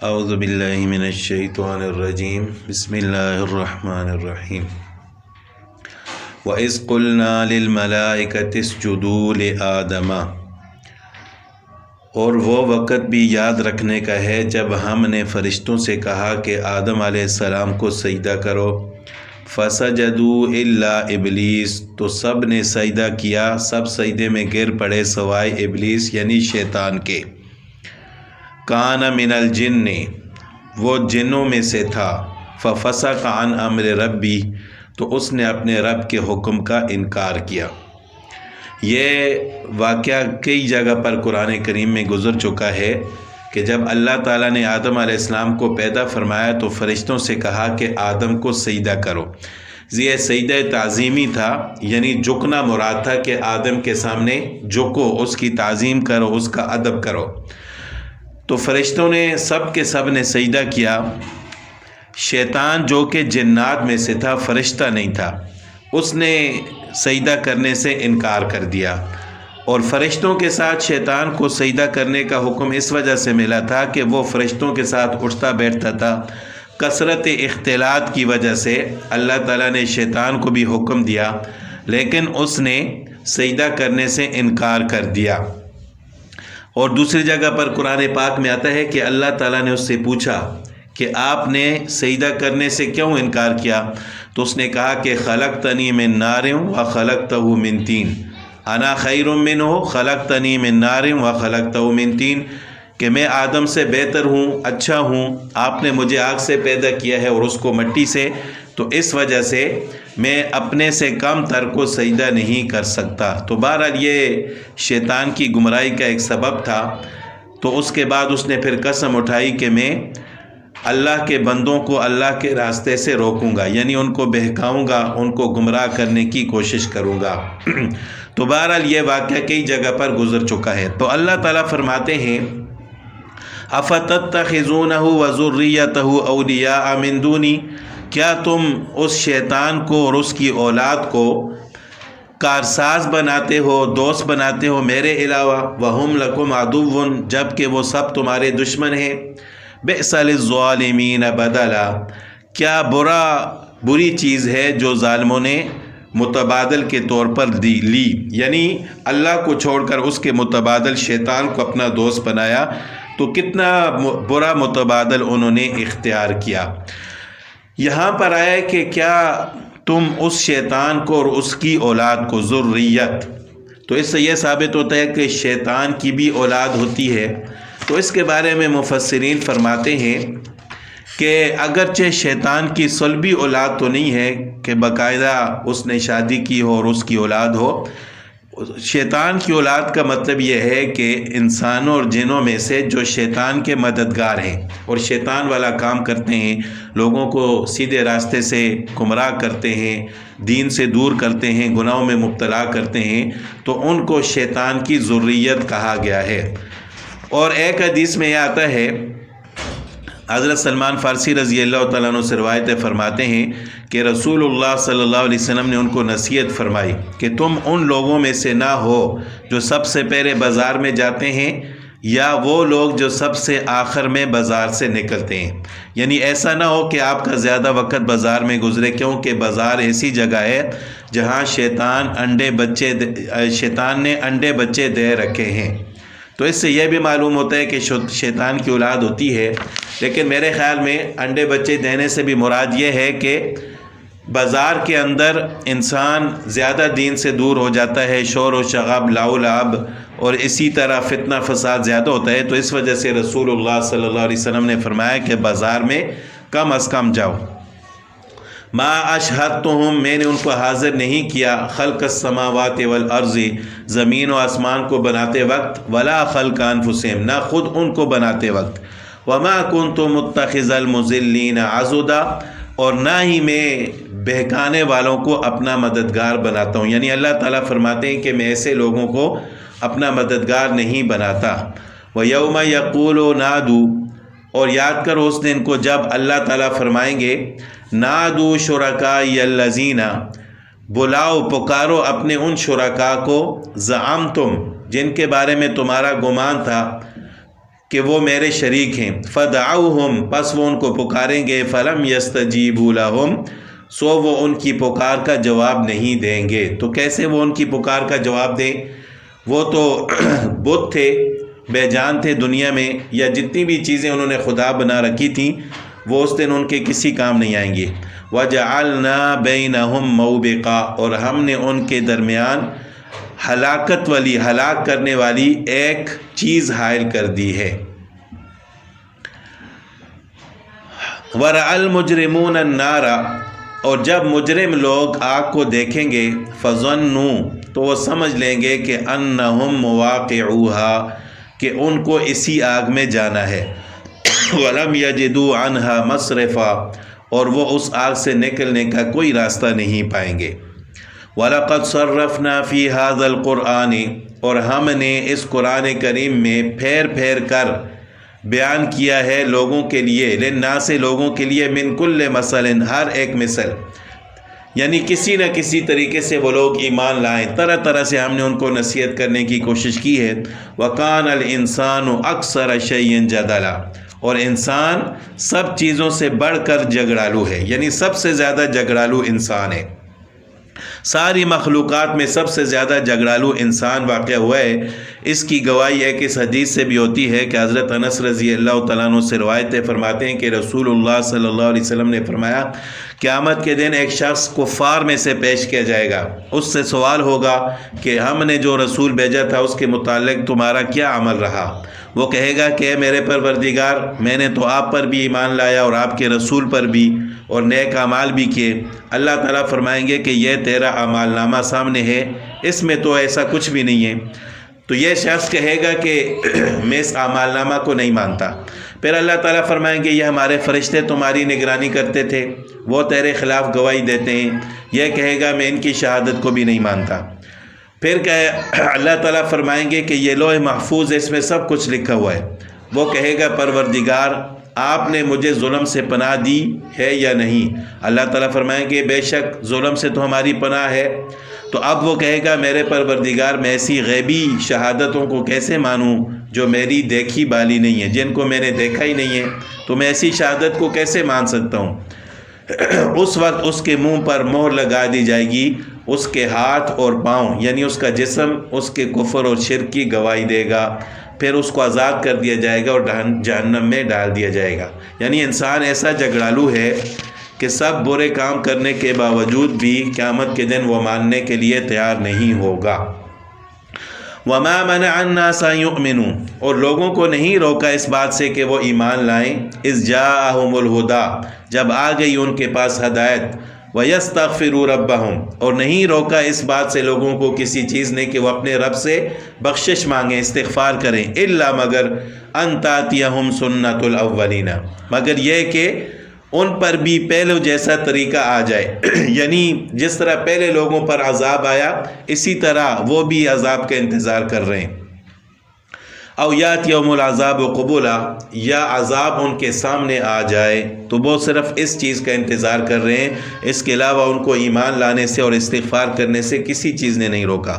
اعوذ باللہ من الشیطان الرجیم بسم اللہ الرحمن الرحیم وَإِذْ قُلْنَا لِلْمَلَائِكَةِ اسْجُدُوا لِآدَمَ، اور وہ وقت بھی یاد رکھنے کا ہے جب ہم نے فرشتوں سے کہا کہ آدم علیہ السلام کو سجدہ کرو، فَسَجَدُوا إِلَّا إِبْلِيسَ، تو سب نے سجدہ کیا، سب سجدے میں گر پڑے سوائے ابلیس یعنی شیطان کے۔ کان من الجن، وہ جنوں میں سے تھا، ففسق عن امر ربی، تو اس نے اپنے رب کے حکم کا انکار کیا۔ یہ واقعہ کئی جگہ پر قرآن کریم میں گزر چکا ہے کہ جب اللہ تعالیٰ نے آدم علیہ السلام کو پیدا فرمایا تو فرشتوں سے کہا کہ آدم کو سجدہ کرو۔ یہ سجدہ تعظیمی تھا، یعنی جھکنا مراد تھا کہ آدم کے سامنے جھکو، اس کی تعظیم کرو، اس کا ادب کرو۔ تو فرشتوں نے سب کے سب نے سجدہ کیا۔ شیطان جو کہ جنات میں سے تھا، فرشتہ نہیں تھا، اس نے سجدہ کرنے سے انکار کر دیا۔ اور فرشتوں کے ساتھ شیطان کو سجدہ کرنے کا حکم اس وجہ سے ملا تھا کہ وہ فرشتوں کے ساتھ اٹھتا بیٹھتا تھا۔ کثرت اختلاط کی وجہ سے اللہ تعالیٰ نے شیطان کو بھی حکم دیا، لیکن اس نے سجدہ کرنے سے انکار کر دیا۔ اور دوسری جگہ پر قرآن پاک میں آتا ہے کہ اللہ تعالیٰ نے اس سے پوچھا کہ آپ نے سجدہ کرنے سے کیوں انکار کیا؟ تو اس نے کہا کہ خلقتنی من نار و خلقتہ من طین، انا خیر منہ خلقتنی من نار و خلقتہ من طین، کہ میں آدم سے بہتر ہوں، اچھا ہوں، آپ نے مجھے آگ سے پیدا کیا ہے اور اس کو مٹی سے، تو اس وجہ سے میں اپنے سے کم تر کو سجدہ نہیں کر سکتا۔ تو بہرحال یہ شیطان کی گمراہی کا ایک سبب تھا۔ تو اس کے بعد اس نے پھر قسم اٹھائی کہ میں اللہ کے بندوں کو اللہ کے راستے سے روکوں گا، یعنی ان کو بہکاؤں گا، ان کو گمراہ کرنے کی کوشش کروں گا۔ تو بہرحال یہ واقعہ کئی جگہ پر گزر چکا ہے۔ تو اللہ تعالیٰ فرماتے ہیں اَفَتَتَّخِذُونَهُ وَذُرِّيَّتَهُ أَوْلِيَاءَ مِن دُونِي، کیا تم اس شیطان کو اور اس کی اولاد کو کارساز بناتے ہو، دوست بناتے ہو میرے علاوہ، وَهُمْ لَكُمْ عَدُوٌّ، جبکہ وہ سب تمہارے دشمن ہیں۔ بِئْسَ لِلظَّالِمِينَ بَدَلًا، کیا بری چیز ہے جو ظالموں نے متبادل کے طور پر لی، یعنی اللہ کو چھوڑ کر اس کے متبادل شیطان کو اپنا دوست بنایا، تو کتنا برا متبادل انہوں نے اختیار کیا۔ یہاں پر آیا کہ کیا تم اس شیطان کو اور اس کی اولاد کو، ذریت، تو اس سے یہ ثابت ہوتا ہے کہ شیطان کی بھی اولاد ہوتی ہے۔ تو اس کے بارے میں مفسرین فرماتے ہیں کہ اگرچہ شیطان کی صلبی اولاد تو نہیں ہے کہ باقاعدہ اس نے شادی کی ہو اور اس کی اولاد ہو، شیطان کی اولاد کا مطلب یہ ہے کہ انسانوں اور جنوں میں سے جو شیطان کے مددگار ہیں اور شیطان والا کام کرتے ہیں، لوگوں کو سیدھے راستے سے گمراہ کرتے ہیں، دین سے دور کرتے ہیں، گناہوں میں مبتلا کرتے ہیں، تو ان کو شیطان کی ذریت کہا گیا ہے۔ اور ایک حدیث میں یہ آتا ہے، حضرت سلمان فارسی رضی اللہ تعالیٰ عنہ سے روایت فرماتے ہیں کہ رسول اللہ صلی اللہ علیہ وسلم نے ان کو نصیحت فرمائی کہ تم ان لوگوں میں سے نہ ہو جو سب سے پہلے بازار میں جاتے ہیں، یا وہ لوگ جو سب سے آخر میں بازار سے نکلتے ہیں، یعنی ایسا نہ ہو کہ آپ کا زیادہ وقت بازار میں گزرے، کیونکہ بازار ایسی جگہ ہے جہاں شیطان نے انڈے بچے دے رکھے ہیں۔ تو اس سے یہ بھی معلوم ہوتا ہے کہ شیطان کی اولاد ہوتی ہے، لیکن میرے خیال میں انڈے بچے دینے سے بھی مراد یہ ہے کہ بازار کے اندر انسان زیادہ دین سے دور ہو جاتا ہے، شور و شغب، لاؤ لعب، اور اسی طرح فتنہ فساد زیادہ ہوتا ہے۔ تو اس وجہ سے رسول اللہ صلی اللہ علیہ وسلم نے فرمایا کہ بازار میں کم از کم جاؤ۔ ما اشہدتہم، میں نے ان کو حاضر نہیں کیا، خلق السماوات والارض، زمین و آسمان کو بناتے وقت، ولا خلق انفسہم، نہ خود ان کو بناتے وقت، وما کنت متخذ المضلین عضدا، اور نہ ہی میں بہکانے والوں کو اپنا مددگار بناتا ہوں، یعنی اللہ تعالیٰ فرماتے ہیں کہ میں ایسے لوگوں کو اپنا مددگار نہیں بناتا۔ وَيَوْمَ يَقُولُ نَادُوا، اور یاد کرو اس دن کو جب اللہ تعالیٰ فرمائیں گے نادو شرکائی الذین، بلاؤ پکارو اپنے ان شرکا کو، زعمتم، جن کے بارے میں تمہارا گمان تھا، کہ وہ میرے شریک ہیں، فدعوہم پس وہ ان کو پکاریں گے، فلم یستجیبوا لہم سو وہ ان کی پکار کا جواب نہیں دیں گے۔ تو کیسے وہ ان کی پکار کا جواب دیں؟ وہ تو بت تھے، بے جان تھے دنیا میں، یا جتنی بھی چیزیں انہوں نے خدا بنا رکھی تھیں وہ اس دن ان کے کسی کام نہیں آئیں گے۔ وَجَعَلْنَا بَيْنَهُمْ مَوْبِقًا اور ہم نے ان کے درمیان ہلاک کرنے والی ایک چیز حائل کر دی ہے۔ وَرَأَى الْمُجْرِمُونَ النَّارَ اور جب مجرم لوگ آگ کو دیکھیں گے، فَظَنُّوا تو وہ سمجھ لیں گے کہ أَنَّهُمْ مُوَاقِعُوهَا کہ ان کو اسی آگ میں جانا ہے۔ وَلَمْ يَجِدُوا عَنْهَا مَصْرِفًا اور وہ اس آگ سے نکلنے کا کوئی راستہ نہیں پائیں گے۔ وَلَقَدْ صَرَّفْنَا فِي هَذَا الْقُرْآنِ اور ہم نے اس قرآن کریم میں پھیر پھیر کر بیان کیا ہے لوگوں کے لیے، للناس لوگوں کے لیے، من کل مثل ہر ایک مثل، یعنی کسی نہ کسی طریقے سے وہ لوگ ایمان لائیں، طرح طرح سے ہم نے ان کو نصیحت کرنے کی کوشش کی ہے۔ وَكَانَ الْإِنسَانُ أَكْثَرَ شَيْءٍ جَدَلًا اور انسان سب چیزوں سے بڑھ کر جھگڑالو ہے، یعنی سب سے زیادہ جھگڑالو انسان ہے۔ ساری مخلوقات میں سب سے زیادہ جھگڑالو انسان واقع ہوا ہے۔ اس کی گواہی ایک اس حدیث سے بھی ہوتی ہے کہ حضرت انس رضی اللہ تعالیٰ عنہ سے روایت ہے، فرماتے ہیں کہ رسول اللہ صلی اللہ علیہ وسلم نے فرمایا، قیامت کے دن ایک شخص کفار میں سے پیش کیا جائے گا، اس سے سوال ہوگا کہ ہم نے جو رسول بھیجا تھا اس کے متعلق تمہارا کیا عمل رہا؟ وہ کہے گا کہ اے میرے پروردگار، میں نے تو آپ پر بھی ایمان لایا اور آپ کے رسول پر بھی، اور نیک اعمال بھی کیے۔ اللہ تعالیٰ فرمائیں گے کہ یہ تیرا اعمال نامہ سامنے ہے، اس میں تو ایسا کچھ بھی نہیں ہے۔ تو یہ شخص کہے گا کہ میں اس اعمال نامہ کو نہیں مانتا۔ پھر اللہ تعالیٰ فرمائیں گے یہ ہمارے فرشتے تمہاری نگرانی کرتے تھے، وہ تیرے خلاف گواہی دیتے ہیں۔ یہ کہے گا میں ان کی شہادت کو بھی نہیں مانتا۔ پھر اللہ تعالیٰ فرمائیں گے کہ یہ لوح محفوظ ہے، اس میں سب کچھ لکھا ہوا ہے۔ وہ کہے گا پروردگار آپ نے مجھے ظلم سے پناہ دی ہے یا نہیں؟ اللہ تعالیٰ فرمائیں گے بے شک ظلم سے تو ہماری پناہ ہے۔ تو اب وہ کہے گا میرے پروردگار میں ایسی غیبی شہادتوں کو کیسے مانوں جو میری دیکھی بالی نہیں ہے، جن کو میں نے دیکھا ہی نہیں ہے، تو میں ایسی شہادت کو کیسے مان سکتا ہوں؟ اس وقت اس کے منہ پر مہر لگا دی جائے گی، اس کے ہاتھ اور پاؤں یعنی اس کا جسم اس کے کفر اور شرک کی گواہی دے گا۔ پھر اس کو آزاد کر دیا جائے گا اور جہنم میں ڈال دیا جائے گا۔ یعنی انسان ایسا جھگڑالو ہے کہ سب برے کام کرنے کے باوجود بھی قیامت کے دن وہ ماننے کے لیے تیار نہیں ہوگا۔ وَمَا مَنَعَ النَّاسَ أَن يُؤْمِنُوا اور لوگوں کو نہیں روکا اس بات سے کہ وہ ایمان لائیں، إِذْ جَاءَهُمُ الْهُدَىٰ جب آ گئی ان کے پاس ہدایت، وَيَسْتَغْفِرُوا رَبَّهُمْ اور نہیں روکا اس بات سے لوگوں کو کسی چیز نے کہ وہ اپنے رب سے بخشش مانگیں، استغفار کریں، إِلَّا مگر أَن تَأْتِيَهُمْ سُنَّةُ الْأَوَّلِينَ مگر یہ کہ ان پر بھی پہلے جیسا طریقہ آ جائے، یعنی جس طرح پہلے لوگوں پر عذاب آیا اسی طرح وہ بھی عذاب کا انتظار کر رہے ہیں۔ او یات یوم العذاب قبولا یا عذاب ان کے سامنے آ جائے، تو وہ صرف اس چیز کا انتظار کر رہے ہیں، اس کے علاوہ ان کو ایمان لانے سے اور استغفار کرنے سے کسی چیز نے نہیں روکا۔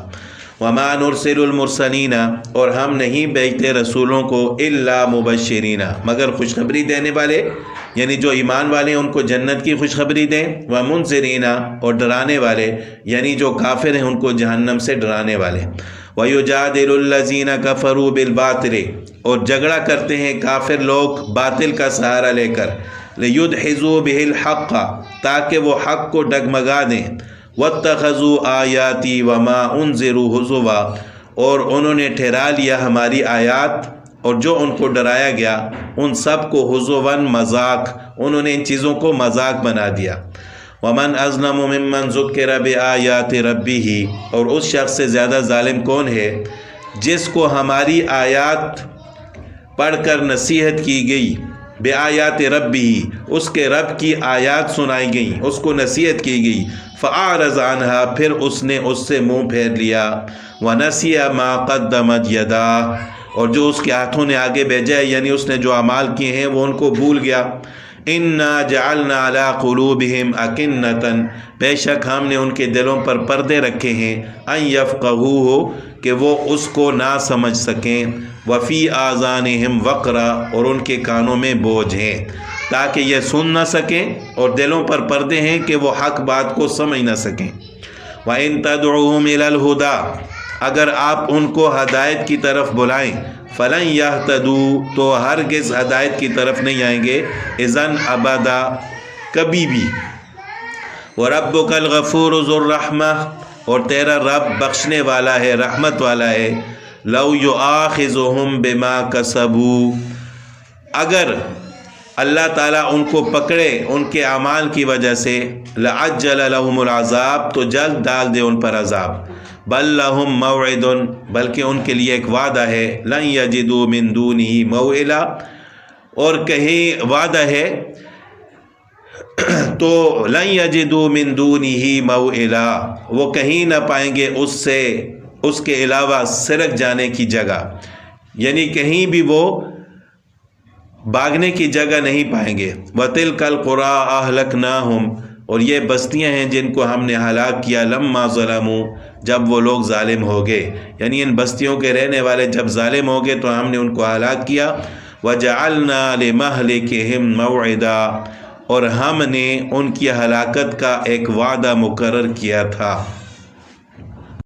وما نرسل المرسلین اور ہم نہیں بھیجتے رسولوں کو الا مبشرین مگر خوشخبری دینے والے، یعنی جو ایمان والے ہیں ان کو جنت کی خوشخبری دیں، ومنذرین اور ڈرانے والے، یعنی جو کافر ہیں ان کو جہنم سے ڈرانے والے۔ وَيُجَادِلُ الَّذِينَ كَفَرُوا بِالْبَاطِلِ اور جھگڑا کرتے ہیں کافر لوگ باطل کا سہارا لے کر، لِيُدْحِضُوا بِهِ الْحَقَّ تاکہ وہ حق کو ڈگمگا دیں، وَاتَّخَذُوا آیَاتِي وَمَا أُنذِرُوا هُزُوًا اور انہوں نے ٹھہرا لیا ہماری آیات اور جو ان کو ڈرایا گیا ان سب کو ہزواً مذاق، انہوں نے ان چیزوں کو مذاق بنا دیا۔ ومن ازلم ممن ذکر بآیات ربہ اور اس شخص سے زیادہ ظالم کون ہے جس کو ہماری آیات پڑھ کر نصیحت کی گئی، بآیات ربہ اس کے رب کی آیات سنائی گئیں، اس کو نصیحت کی گئی، فأعرض عنہا پھر اس نے اس سے منہ پھیر لیا، ونسی ما قدمت یداہ اور جو اس کے ہاتھوں نے آگے بھیجا ہے یعنی اس نے جو اعمال کیے ہیں وہ ان کو بھول گیا۔ انا جعلنا علی قلوبہم اکنۃ بے شک ہم نے ان کے دلوں پر پردے رکھے ہیں، ان یفقہوہ کہ کہ وہ اس کو نہ سمجھ سکیں، وفی آذانہم وقرا، اور ان کے کانوں میں بوجھ ہیں تاکہ یہ سن نہ سکیں، اور دلوں پر پردے ہیں کہ وہ حق بات کو سمجھ نہ سکیں۔ وَإِن تَدْعُوهُمْ إِلَى الْهُدَىٰ، اگر آپ ان کو ہدایت کی طرف بلائیں، فَلَن يَهْتَدُوا، تو ہرگز ہدایت کی طرف نہیں آئیں گے، اذن ابدا، کبھی بھی۔ وَرَبُّكَ الْغَفُورُ ذُو الرَّحْمَةِ، اور تیرا رب بخشنے والا ہے، رحمت والا ہے۔ لَوْ يُؤَاخِذُهُمْ بِمَا كَسَبُوا، اگر اللہ تعالیٰ ان کو پکڑے ان کے اعمال کی وجہ سے، لَعَجَّلَ لَهُمُ الْعَذَابَ، تو جلد ڈال دے ان پر عذاب۔ بَل لَّهُم مَّوْعِدٌ، بلکہ ان کے لیے ایک وعدہ ہے، لَن يَجِدُوا مِن دُونِهِ مَوْئِلًا، اور کہیں وعدہ ہے تو لَن يَجِدُوا مِن دُونِهِ مَوْئِلًا، وہ کہیں نہ پائیں گے اس کے علاوہ سرک جانے کی جگہ، یعنی کہیں بھی وہ بھاگنے کی جگہ نہیں پائیں گے۔ وَتِلْكَ الْقُرَىٰ أَهْلَكْنَاهُمْ، اور یہ بستیاں ہیں جن کو ہم نے ہلاک کیا، لَمَّا ظَلَمُوا، جب وہ لوگ ظالم ہو گئے، یعنی ان بستیوں کے رہنے والے جب ظالم ہو گئے تو ہم نے ان کو ہلاک کیا۔ وَجَعَلْنَا لِمَهْلِكِهِمْ مَوْعِدًا، اور ہم نے ان کی ہلاکت کا ایک وعدہ مقرر کیا تھا۔